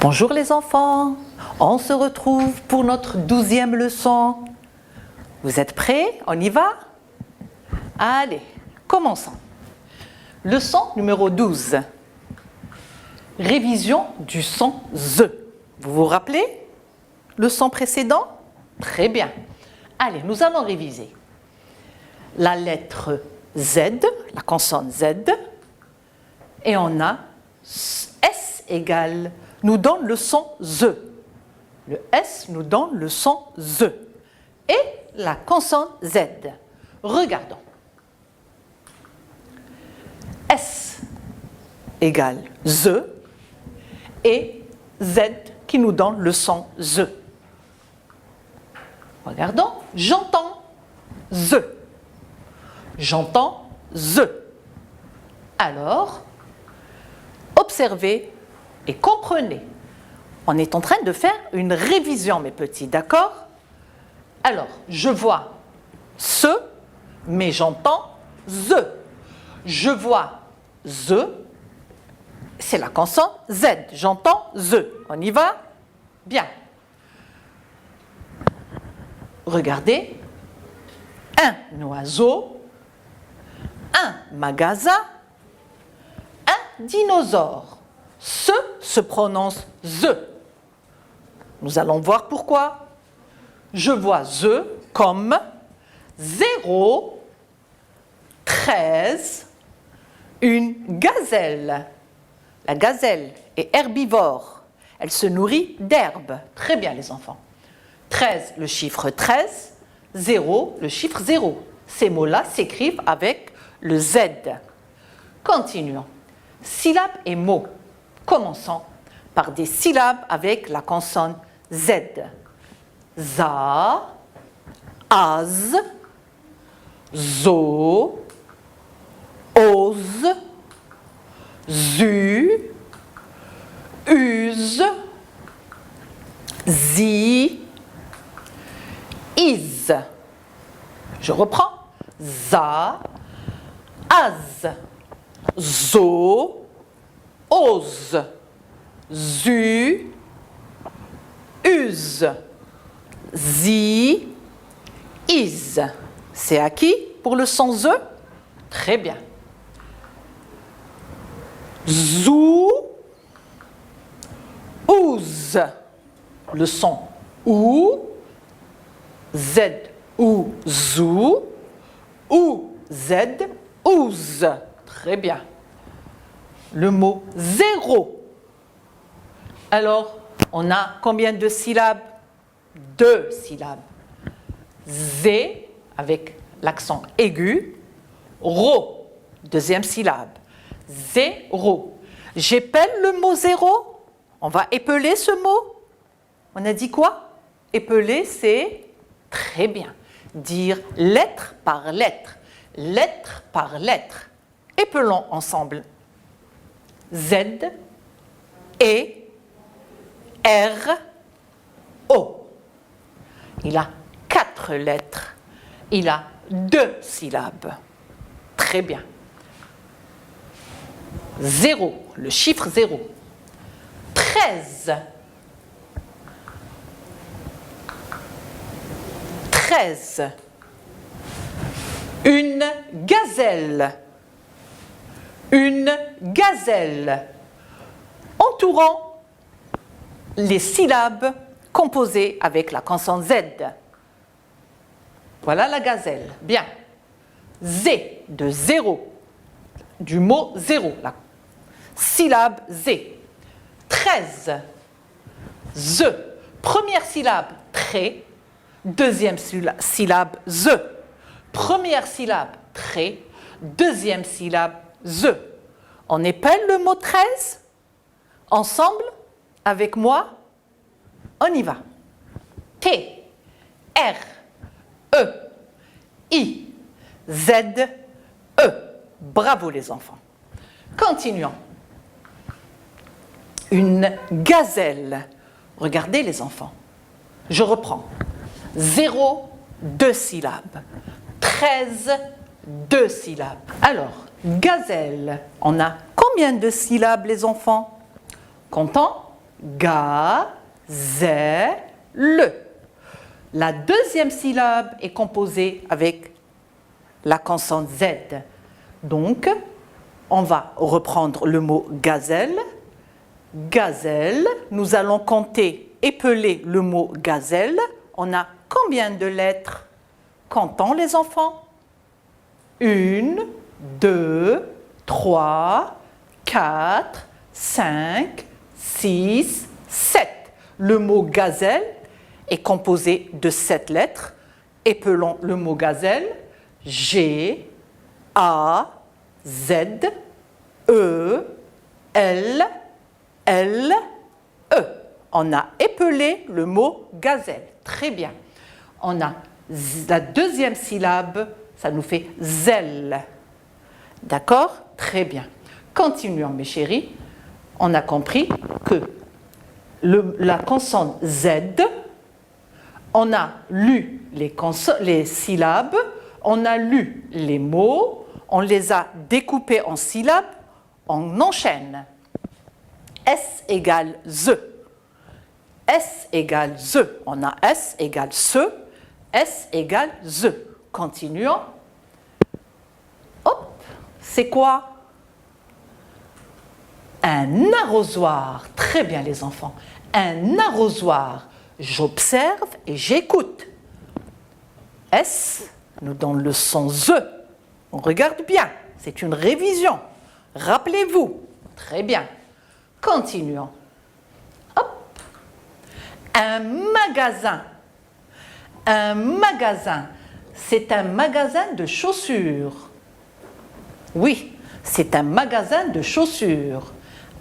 Bonjour les enfants, on se retrouve pour notre 12e leçon. Vous êtes prêts? On y va? Allez, commençons. Leçon numéro 12. Révision du son Z. Vous vous rappelez le son précédent? Très bien. Allez, nous allons réviser. La lettre Z, la consonne Z, et on a S égale, nous donne le son Z. Le S nous donne le son Z. Et la consonne Z. Regardons. S égale Z et Z qui nous donne le son Z. Regardons, j'entends Z. J'entends Z. Alors, observez et comprenez. On est en train de faire une révision, mes petits, d'accord? Alors, je vois ce, mais j'entends Z. Je vois Z, c'est la consonne Z. J'entends Z. On y va? Bien. Regardez. Un oiseau, un magasin, un dinosaure. Ce se prononce Z. Nous allons voir pourquoi. Je vois Z comme 0, 13, une gazelle. La gazelle est herbivore. Elle se nourrit d'herbes. Très bien les enfants. 13, le chiffre 13. 0, le chiffre 0. Ces mots-là s'écrivent avec le Z. Continuons. Syllabes et mots. Commençons par des syllabes avec la consonne Z. Za, az, zo, ose, zu, use, zi, is. Je reprends. Za, az, zo, ose, zu, use, zi, is. C'est acquis pour le son Z? Très bien. Zou, ouz. Le son OU. Z, ou, zou. Ou, Z, ouz. Très bien. Le mot zéro. Alors, on a combien de syllabes? 2 syllabes. Z avec l'accent aigu. Ro, deuxième syllabe. Zéro. J'épelle le mot zéro. On va épeler ce mot. On a dit quoi? Épeler, c'est très bien. Dire lettre par lettre. Lettre par lettre. Épelons ensemble. Z, E, R, O. Il a 4 lettres. Il a 2 syllabes. Très bien. 0, le chiffre 0. 13. 13. Une gazelle. Une gazelle. Entourant les syllabes composées avec la consonne Z. Voilà la gazelle. Bien. Z de 0. Du mot 0. La syllabe Z. 13. Z. Première syllabe trait. Deuxième syllabe Z. Première syllabe trait. Deuxième syllabe Z. On épelle le mot 13 ensemble avec moi. On y va. T, R, E, I, Z, E. Bravo les enfants. Continuons. Une gazelle. Regardez les enfants. Je reprends. 0, 2 syllabes. 13, 2 syllabes. Alors, gazelle, on a combien de syllabes les enfants? Comptons. le. La deuxième syllabe est composée avec la consonne Z. Donc, on va reprendre le mot gazelle. Gazelle, nous allons compter, épeler le mot gazelle. On a combien de lettres? Comptons les enfants. 1, 2, 3, 4, 5, 6, 7. Le mot gazelle est composé de 7 lettres. Épelons le mot gazelle. G, A, Z, E, L, L, E. On a épelé le mot gazelle. Très bien. On a la deuxième syllabe, ça nous fait zèle. D'accord? Très bien. Continuons, mes chéris. On a compris que la consonne Z, on a lu les syllabes, on a lu les mots, on les a découpés en syllabes, on enchaîne. S égale Z. S égale Z. On a S égale ce. S égale Z. Continuons. Hop, c'est quoi? Un arrosoir. Très bien les enfants. Un arrosoir. J'observe et j'écoute. S nous donne le son Z. On regarde bien. C'est une révision. Rappelez-vous. Très bien. Continuons. Hop. Un magasin. Un magasin. C'est un magasin de chaussures. Oui, c'est un magasin de chaussures.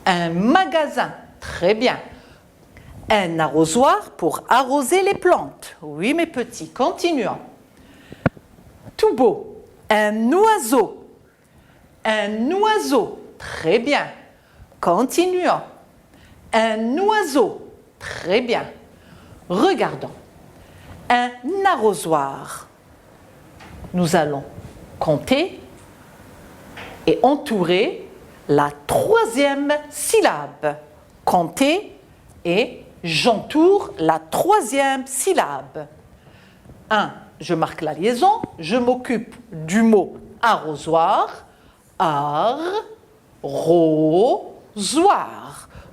Un magasin. Très bien. Un arrosoir pour arroser les plantes. Oui, mes petits, continuons. Tout beau. Un oiseau. Un oiseau. Très bien. Continuons. Un oiseau. Très bien. Regardons. Un arrosoir. Nous allons compter et entourer la troisième syllabe. Compter et j'entoure la troisième syllabe. 1. Je marque la liaison. Je m'occupe du mot arrosoir. Arrosoir.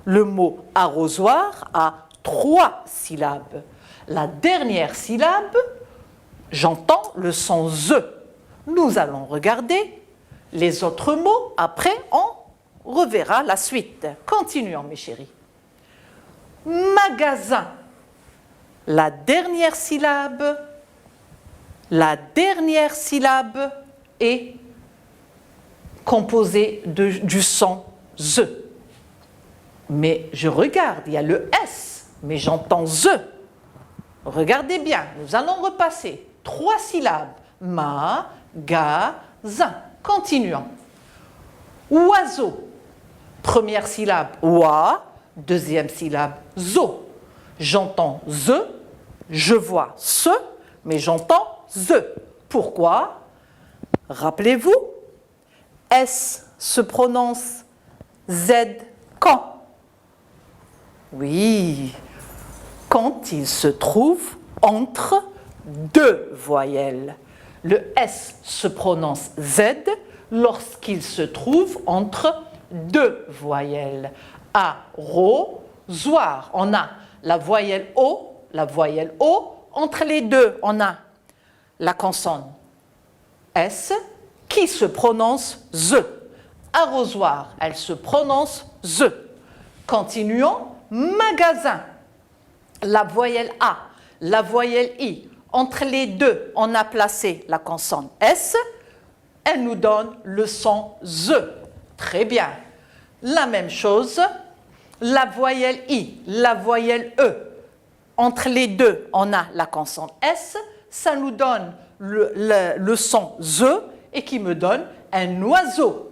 Le mot arrosoir a 3 syllabes. La dernière syllabe, j'entends le son Z. Nous allons regarder les autres mots. Après, on reverra la suite. Continuons, mes chéris. Magasin. La dernière syllabe est composée du son Z. Mais je regarde, il y a le S, mais j'entends Z. Regardez bien, nous allons repasser 3 syllabes. Ma-ga-zin. Continuons. Oiseau. Première syllabe, oa. Deuxième syllabe, zo. J'entends ze, je vois ce, mais j'entends ze. Pourquoi? Rappelez-vous, S se prononce Z quand? Oui, quand il se trouve entre 2 voyelles. Le S se prononce Z lorsqu'il se trouve entre 2 voyelles. Arrosoir. On a la voyelle O. Entre les deux, on a la consonne S qui se prononce Z. Arrosoir, elle se prononce Z. Continuons. Magasin. La voyelle A, la voyelle I. Entre les deux, on a placé la consonne S. Elle nous donne le son Z. Très bien. La même chose. La voyelle I, la voyelle E. Entre les deux, on a la consonne S. Ça nous donne le son Z et qui me donne un oiseau,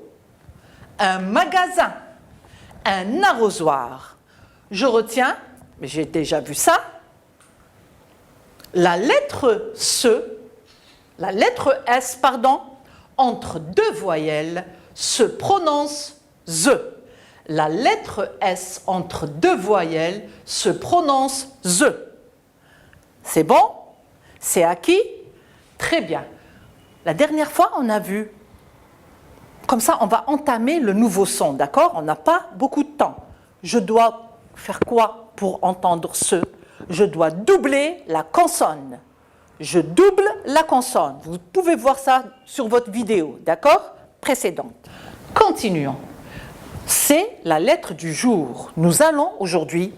un magasin, un arrosoir. Je retiens, mais j'ai déjà vu ça, la lettre S, entre 2 voyelles, se prononce Z. La lettre S entre deux voyelles se prononce Z. C'est bon? C'est acquis? Très bien. La dernière fois, on a vu. Comme ça, on va entamer le nouveau son, d'accord? On n'a pas beaucoup de temps. Je dois faire quoi pour entendre ce? Je dois doubler la consonne. Je double la consonne. Vous pouvez voir ça sur votre vidéo, d'accord? Précédente. Continuons. C'est la lettre du jour. Nous allons aujourd'hui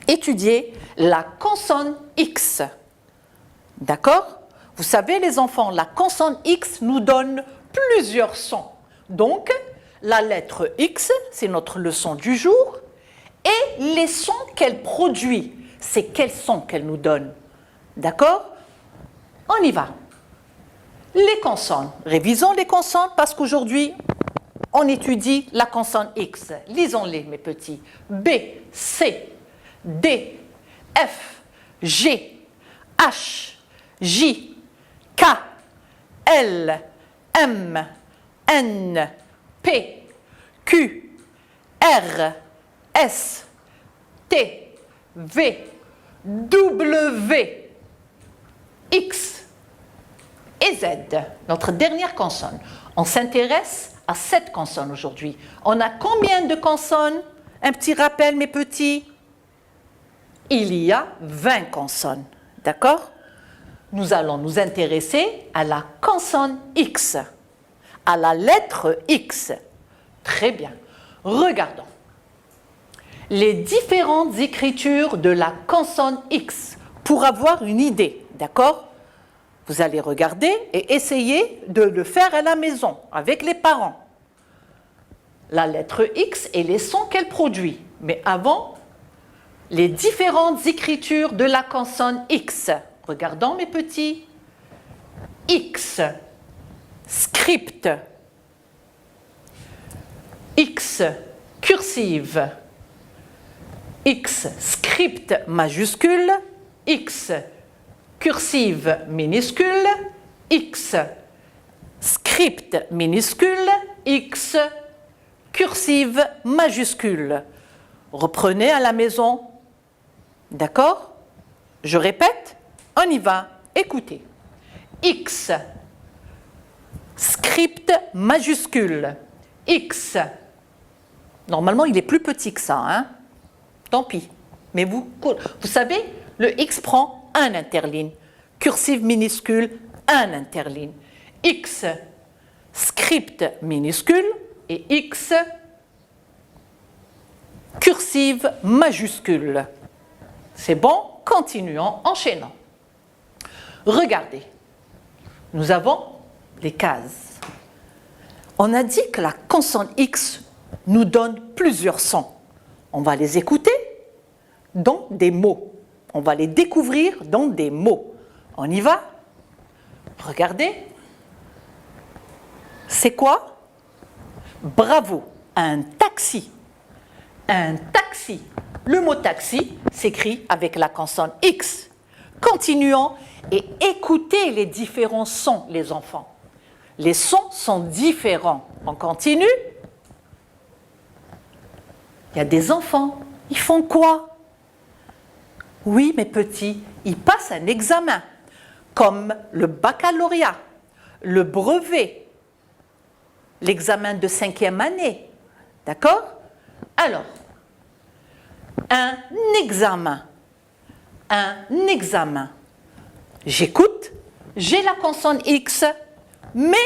étudier la consonne X. D'accord? Vous savez, les enfants, la consonne X nous donne plusieurs sons. Donc, la lettre X, c'est notre leçon du jour. Et les sons qu'elle produit, c'est quels sons qu'elle nous donne. D'accord? On y va. Les consonnes. Révisons les consonnes parce qu'aujourd'hui, on étudie la consonne X. Lisons-les, mes petits. B, C, D, F, G, H, J, K, L, M, N, P, Q, R, S, T, V, W, X et Z, notre dernière consonne. On s'intéresse à cette consonne aujourd'hui. On a combien de consonnes? Un petit rappel, mes petits. Il y a 20 consonnes. D'accord? Nous allons nous intéresser à la consonne X, à la lettre X. Très bien. Regardons. Les différentes écritures de la consonne X pour avoir une idée. D'accord? Vous allez regarder et essayer de le faire à la maison avec les parents. La lettre X et les sons qu'elle produit. Mais avant, les différentes écritures de la consonne X. Regardons, mes petits. X, script. X, cursive. X, script majuscule. X, cursive minuscule. X, script minuscule. X, cursive majuscule. Reprenez à la maison. D'accord? Je répète, on y va. Écoutez. X, script majuscule. X, normalement il est plus petit que ça, hein? Tant pis. Mais vous savez, le X prend un interligne. Cursive minuscule, un interligne. X, script minuscule et X, cursive majuscule. C'est bon? Continuons, enchaînons. Regardez, nous avons les cases. On a dit que la consonne X nous donne plusieurs sons. On va les écouter dans des mots. On va les découvrir dans des mots. On y va? Regardez. C'est quoi? Bravo, un taxi. Un taxi. Le mot taxi s'écrit avec la consonne X. Continuons et écoutez les différents sons, les enfants. Les sons sont différents. On continue. Il y a des enfants. Ils font quoi? Oui, mes petits, ils passent un examen, comme le baccalauréat, le brevet, l'examen de 5e année. D'accord? Alors, un examen. Un examen. J'écoute, j'ai la consonne X, mais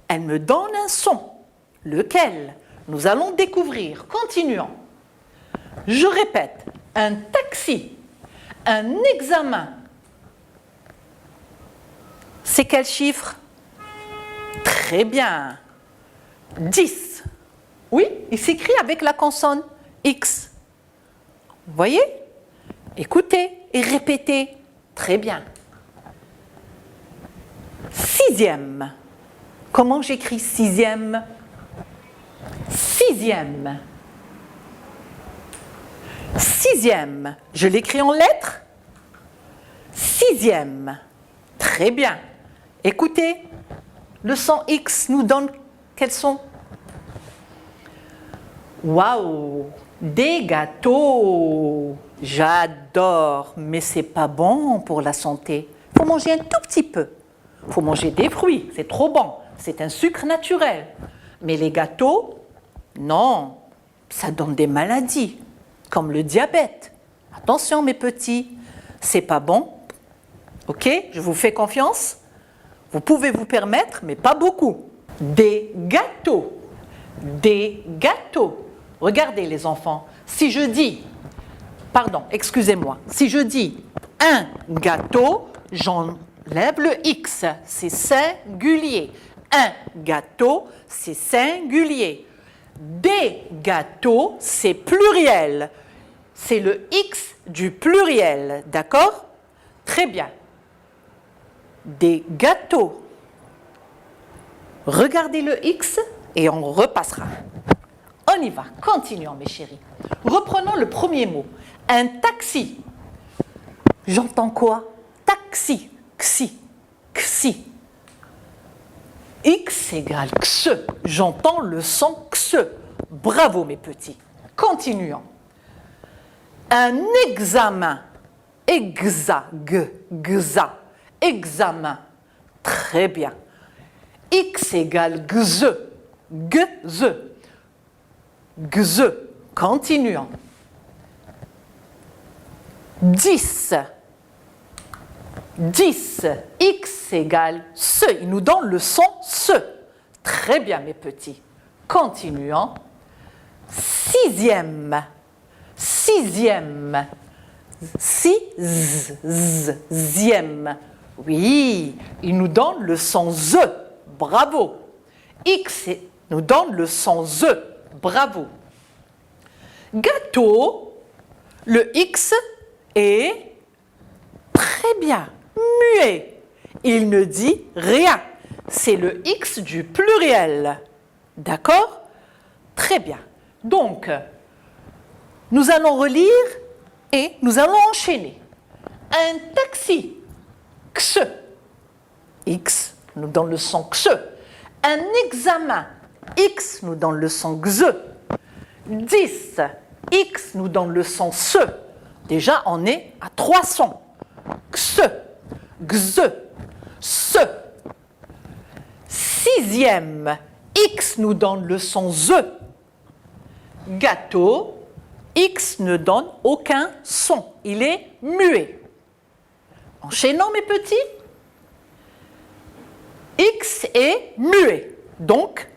elle me donne un son. Lequel? Nous allons découvrir. Continuons. Je répète, un taxi, un examen. C'est quel chiffre? Très bien. 10. Oui, il s'écrit avec la consonne X. Vous voyez? Écoutez et répétez. Très bien. 6e. Comment j'écris 6e? 6e. 6e. Je l'écris en lettres? 6e. Très bien. Écoutez, le son X nous donne quels sons? Waouh! Des gâteaux! J'adore, mais c'est pas bon pour la santé. Il faut manger un tout petit peu. Il faut manger des fruits, c'est trop bon. C'est un sucre naturel. Mais les gâteaux, non, ça donne des maladies, comme le diabète. Attention mes petits, c'est pas bon. Ok, je vous fais confiance. Vous pouvez vous permettre, mais pas beaucoup. Des gâteaux. Des gâteaux. Regardez les enfants, si je dis, pardon, excusez-moi, si je dis un gâteau, j'enlève le X, c'est singulier. Un gâteau, c'est singulier. Des gâteaux, c'est pluriel. C'est le X du pluriel, d'accord? Très bien. Des gâteaux. Regardez le X et on repassera. On y va, continuons mes chéris. Reprenons le premier mot. Un taxi. J'entends quoi? Taxi, xi, xi. X égale x. J'entends le son x. Bravo mes petits. Continuons. Un examen. Exa, gza. Examen. Très bien. X égale gz. Gz. Gz. Continuons. 10. 10. X égale ce. Il nous donne le son ce. Très bien, mes petits. Continuons. Sixième. Sixième. Sixième. Oui, il nous donne le son z. Bravo. X nous donne le son z. Bravo. Gâteau, le X est très bien, muet. Il ne dit rien. C'est le X du pluriel. D'accord? Très bien. Donc, nous allons relire et nous allons enchaîner. Un taxi, x. X nous donne le son x. Un examen, X nous donne le son x. 10, X nous donne le son se. Déjà, on est à 3 sons. X, x, se. Sixième, X nous donne le son z. Gâteau, X ne donne aucun son. Il est muet. Enchaînons mes petits. X est muet. Donc,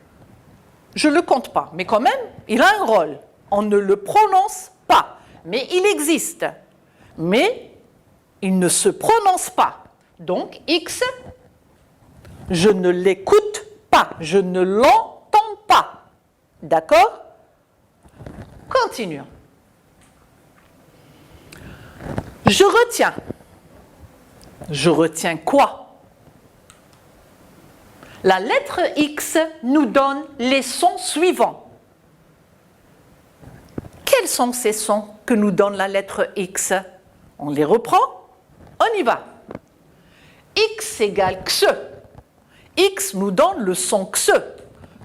je ne le compte pas. Mais quand même, il a un rôle. On ne le prononce pas. Mais il existe. Mais il ne se prononce pas. Donc, X, je ne l'écoute pas. Je ne l'entends pas. D'accord? Continuons. Je retiens. Je retiens quoi? La lettre X nous donne les sons suivants. Quels sont ces sons que nous donne la lettre X? On les reprend? On y va. X égale x. X nous donne le son x,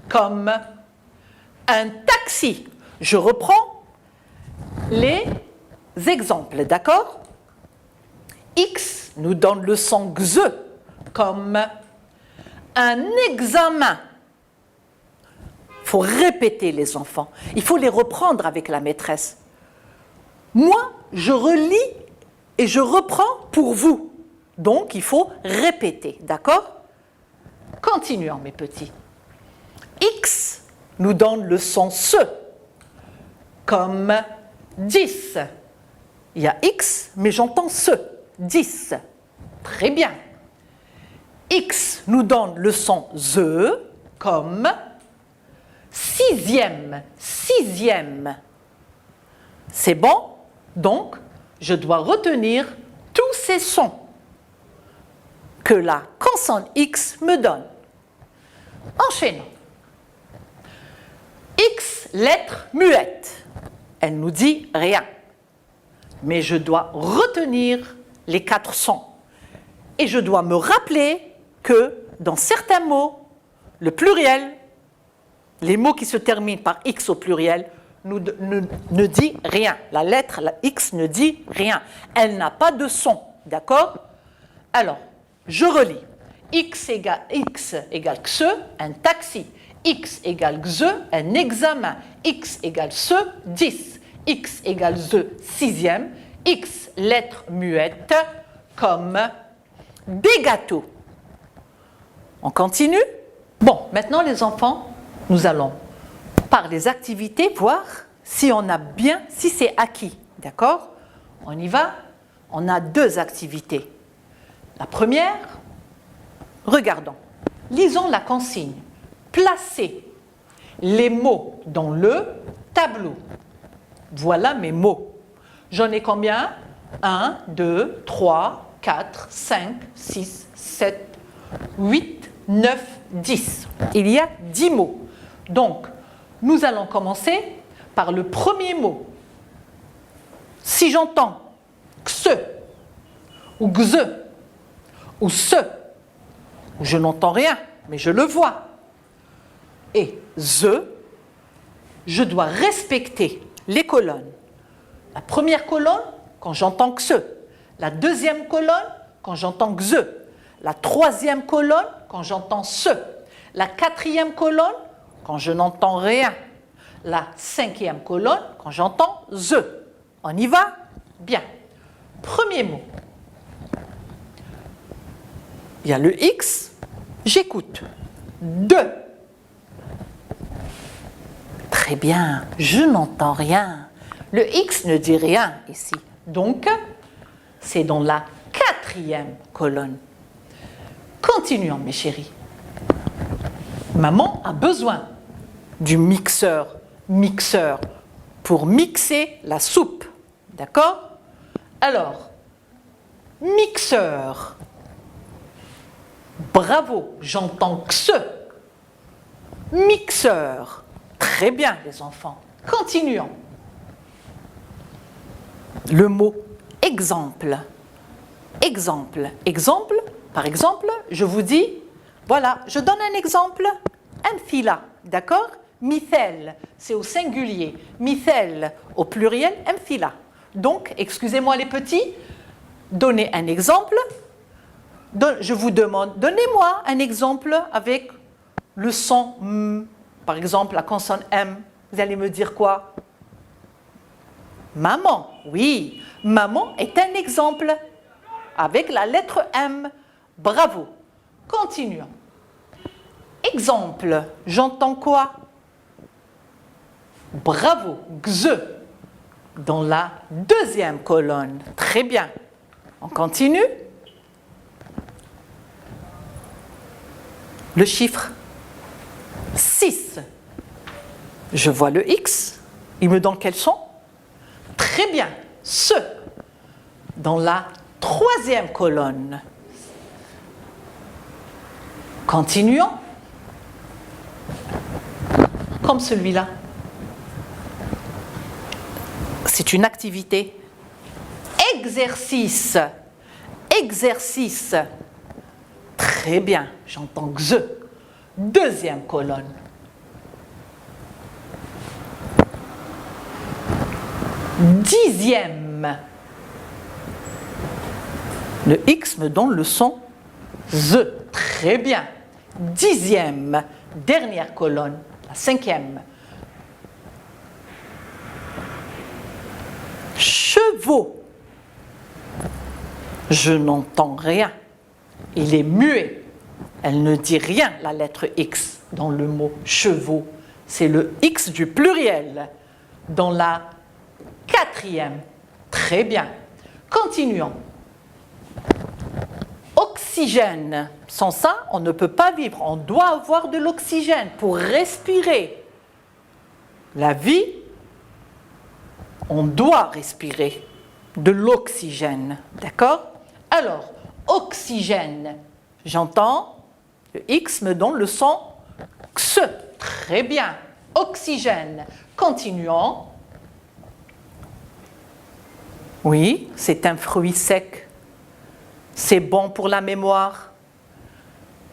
comme un taxi. Je reprends les exemples, d'accord? X nous donne le son x, comme un examen. Il faut répéter les enfants. Il faut les reprendre avec la maîtresse. Moi, je relis et je reprends pour vous. Donc, il faut répéter, d'accord? Continuons, mes petits. X nous donne le son se, comme 10. Il y a X, mais j'entends se. 10. Très bien. X nous donne le son ze, comme sixième. Sixième. C'est bon? Donc, je dois retenir tous ces sons que la consonne X me donne. Enchaînons. X, lettre muette. Elle nous dit rien. Mais je dois retenir les 4 sons. Et je dois me rappeler que dans certains mots, le pluriel, les mots qui se terminent par X au pluriel, ne dit rien. La lettre, la X ne dit rien. Elle n'a pas de son. D'accord? Alors, je relis. X égale xe, un taxi. X égale xe, un examen. X égale ce, 10. X égale ze, sixième. X, lettre muette, comme des gâteaux. On continue? Bon, maintenant les enfants, nous allons, par les activités, voir si on a bien, si c'est acquis. D'accord? On y va? On a deux activités. La première, regardons. Lisons la consigne. Placez les mots dans le tableau. Voilà mes mots. J'en ai combien? 1, 2, 3, 4, 5, 6, 7, 8, 9, 10. Il y a 10 mots. Donc, nous allons commencer par le premier mot. Si j'entends xe, ou gze, ou se, je n'entends rien, mais je le vois, et ze, je dois respecter les colonnes. La première colonne, quand j'entends xe. La deuxième colonne, quand j'entends xe. La troisième colonne, quand j'entends se. La quatrième colonne, quand je n'entends rien. La cinquième colonne, quand j'entends ze. On y va? Bien. Premier mot. Il y a le X, j'écoute. De. Très bien, je n'entends rien. Le X ne dit rien ici. Donc, c'est dans la quatrième colonne. Continuons, mes chéris. Maman a besoin du mixeur pour mixer la soupe. D'accord? Alors, mixeur. Bravo, j'entends que ce. Mixeur. Très bien, les enfants. Continuons. Le mot exemple. Exemple. Exemple, par exemple, je vous dis, voilà, je donne un exemple, amphila, d'accord? Mithel, c'est au singulier. Mithel, au pluriel, amphila. Donc, excusez-moi les petits, donnez un exemple. Je vous demande, donnez-moi un exemple avec le son M. Par exemple, la consonne M. Vous allez me dire quoi? Maman, oui. Maman est un exemple avec la lettre M. Bravo. Continuons. Exemple, j'entends quoi? Bravo, xe, dans la deuxième colonne. Très bien. On continue. Le chiffre 6. Je vois le X. Il me donne quel son? Très bien. Ce, dans la troisième colonne. Continuons. Comme celui-là. C'est une activité. Exercice. Exercice. Très bien, j'entends xe. Deuxième colonne. Dixième. Le X me donne le son ze. Très bien. Dixième. Dernière colonne. La cinquième. Chevaux. Je n'entends rien. Il est muet. Elle ne dit rien, la lettre X, dans le mot chevaux. C'est le X du pluriel, dans la quatrième. Très bien. Continuons. Oxygène. Sans ça, on ne peut pas vivre. On doit avoir de l'oxygène pour respirer. La vie, on doit respirer de l'oxygène. D'accord? Alors, oxygène. J'entends, le X me donne le son xe. Très bien. Oxygène. Continuons. Oui, c'est un fruit sec. C'est bon pour la mémoire.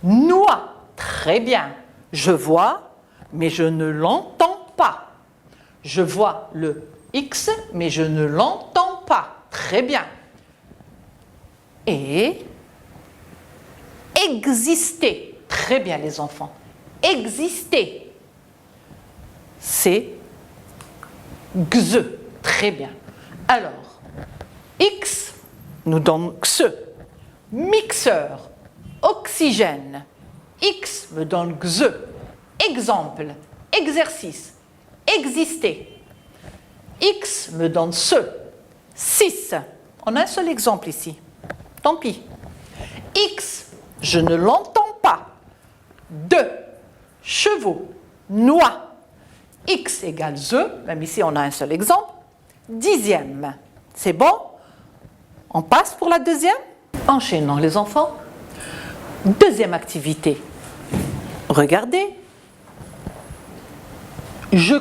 Noix. Très bien. Je vois, mais je ne l'entends pas. Je vois le X, mais je ne l'entends pas. Très bien. Et exister. Très bien, les enfants. Exister. C'est X. Très bien. Alors, X nous donne X. Mixeur, oxygène. X me donne X. Exemple, exercice, exister. X me donne ce. 6. On a un seul exemple ici. Tant pis. X, je ne l'entends pas. 2. Chevaux, noix. X égale Z, même ici on a un seul exemple. 10e. C'est bon? On passe pour la deuxième? Enchaînons les enfants. Deuxième activité. Regardez. Je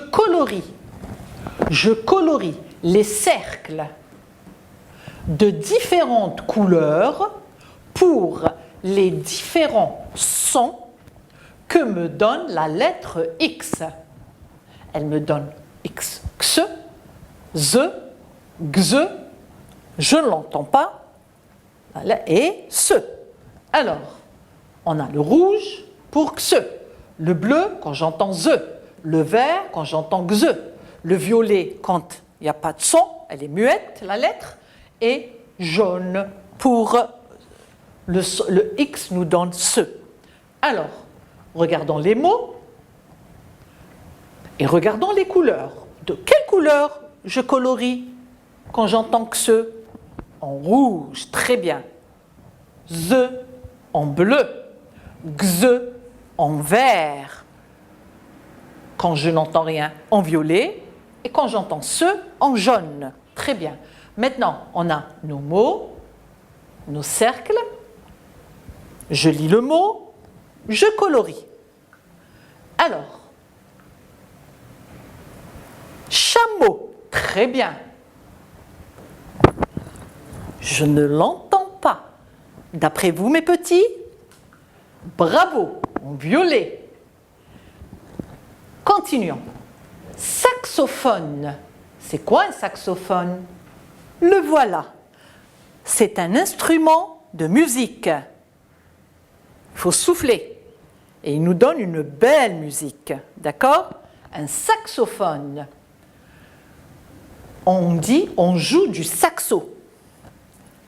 colorie les cercles de différentes couleurs pour les différents sons que me donne la lettre X. Elle me donne X, X, Z, X, je ne l'entends pas, et ce. Alors, on a le rouge pour X, le bleu quand j'entends Z, le vert quand j'entends X, le violet quand il n'y a pas de son, elle est muette, la lettre, et jaune pour le X nous donne ce. Alors, regardons les mots et regardons les couleurs. De quelle couleur je colorie quand j'entends X? En rouge, très bien. Z en bleu. X en vert. Quand je n'entends rien, en violet. Et quand j'entends ce, en jaune. Très bien. Maintenant, on a nos mots, nos cercles. Je lis le mot, je colorie. Alors, chameau, très bien. Je ne l'entends pas. D'après vous, mes petits, bravo, en violet. Continuons. Saxophone. C'est quoi un saxophone? Le voilà. C'est un instrument de musique. Il faut souffler. Et il nous donne une belle musique. D'accord? Un saxophone. On dit, on joue du saxo.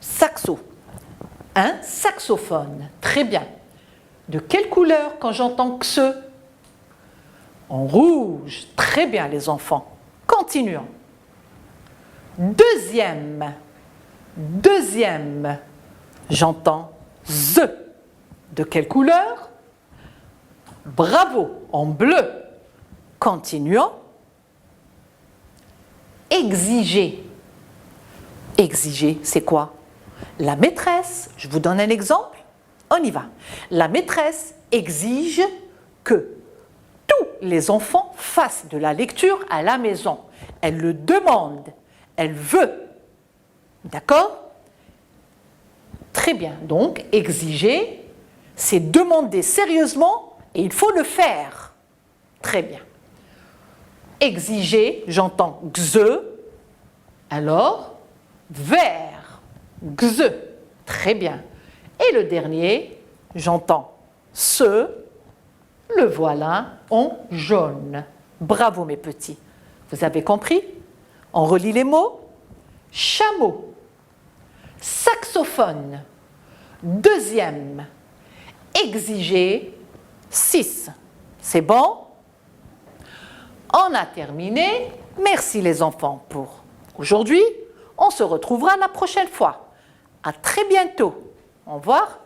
Saxo. Un saxophone. Très bien. De quelle couleur quand j'entends que ce? En rouge. Très bien, les enfants. Continuons. Deuxième, j'entends Z. De quelle couleur? Bravo, en bleu. Continuons. Exiger. Exiger, c'est quoi? La maîtresse, je vous donne un exemple, on y va. La maîtresse exige que tous les enfants fassent de la lecture à la maison. Elle le demande. Elle veut. D'accord? Très bien. Donc, exiger, c'est demander sérieusement et il faut le faire. Très bien. Exiger, j'entends X, alors vert, X. Très bien. Et le dernier, j'entends ce, le voilà en jaune. Bravo mes petits. Vous avez compris? On relit les mots. Chameau, saxophone, deuxième, exiger, 6. C'est bon? On a terminé. Merci les enfants pour aujourd'hui. On se retrouvera la prochaine fois. À très bientôt. Au revoir.